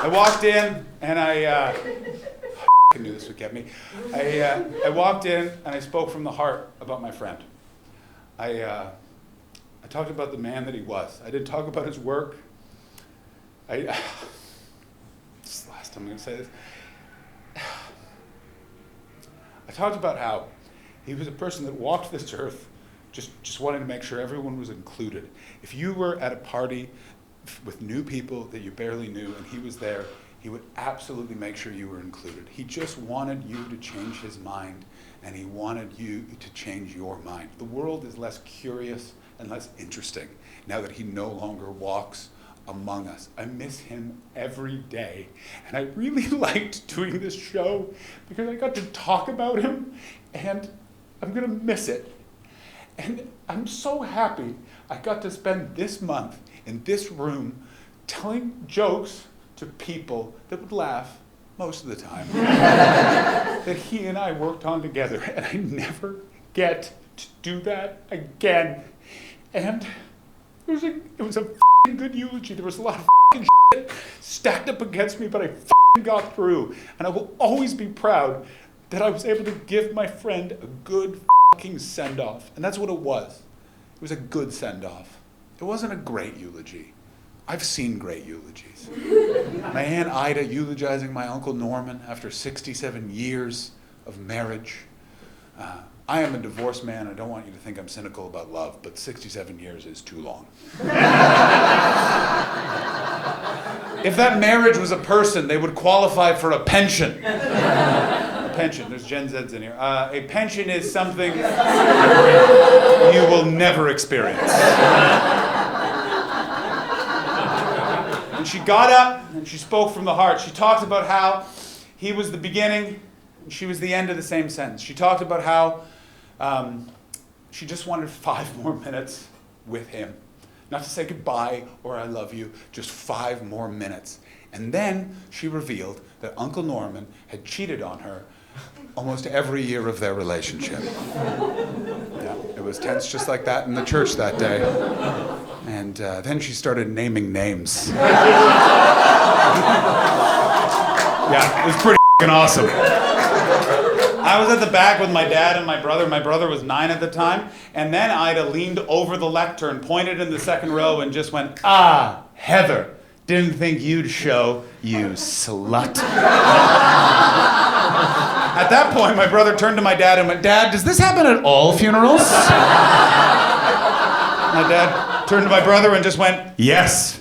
I walked in and I knew this would get me. I walked in and I spoke from the heart about my friend. I talked about the man that he was. I didn't talk about his work. This is the last time I'm going to say this. I talked about how he was a person that walked this earth just wanting to make sure everyone was included. If you were at a party with new people that you barely knew and he was there, he would absolutely make sure you were included. He just wanted you to change his mind, and he wanted you to change your mind. The world is less curious and less interesting now that he no longer walks among us. I miss him every day, and I really liked doing this show because I got to talk about him, and I'm gonna miss it. And I'm so happy I got to spend this month in this room telling jokes to people that would laugh most of the time that he and I worked on together, and I never get to do that again. And it was a f***ing good eulogy. There was a lot of f***ing shit stacked up against me, but I f***ing got through, and I will always be proud that I was able to give my friend a good f***ing send-off, and that's what it was. It was a good send-off. It wasn't a great eulogy. I've seen great eulogies. My Aunt Ida eulogizing my Uncle Norman after 67 years of marriage. I am a divorced man. I don't want you to think I'm cynical about love, but 67 years is too long. If that marriage was a person, they would qualify for a pension. A pension. There's Gen Zs in here. A pension is something you will never experience. And she got up and she spoke from the heart. She talked about how he was the beginning and she was the end of the same sentence. She talked about how she just wanted 5 more minutes with him. Not to say goodbye or I love you, just 5 more minutes. And then she revealed that Uncle Norman had cheated on her almost every year of their relationship. Yeah, it was tense just like that in the church that day. And then she started naming names. Yeah, it was pretty awesome. I was at the back with my dad and my brother. My brother was 9 at the time. And then Ida leaned over the lectern, pointed in the second row, and just went, "Ah, Heather, didn't think you'd show, you slut." At that point, my brother turned to my dad and went, "Dad, does this happen at all funerals?" My dad turned to my brother and just went, "Yes."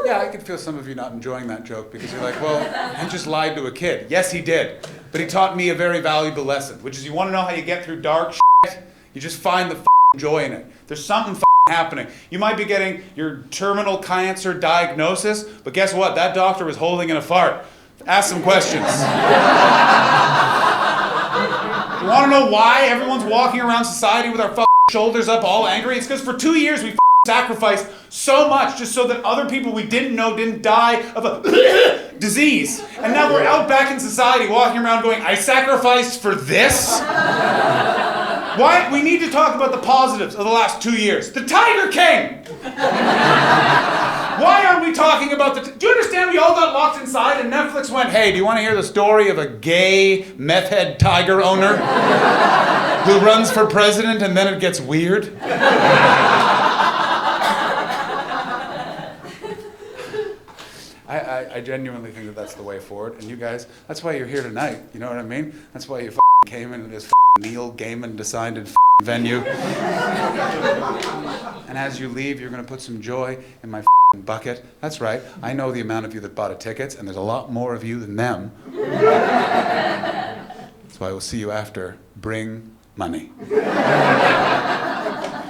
Yeah, I could feel some of you not enjoying that joke because you're like, well, he just lied to a kid. Yes, he did. But he taught me a very valuable lesson, which is you want to know how you get through dark shit? You just find the joy in it. There's something happening. You might be getting your terminal cancer diagnosis, but guess what? That doctor was holding in a fart. Ask some questions. You want to know why everyone's walking around society with our shoulders up all angry? It's because for 2 years we sacrificed so much just so that other people we didn't know didn't die of a disease. And now we're out back in society walking around going, I sacrificed for this? Why? We need to talk about the positives of the last 2 years. The Tiger King! Why aren't we talking about the... Do you understand we all got locked inside and Netflix went, hey, do you want to hear the story of a gay meth head tiger owner who runs for president and then it gets weird? I genuinely think that that's the way forward. And you guys, that's why you're here tonight. You know what I mean? That's why you came into this Neil Gaiman decided venue. And as you leave, you're going to put some joy in my bucket. That's right. I know the amount of you that bought tickets, and there's a lot more of you than them. That's why we'll see you after. Bring money.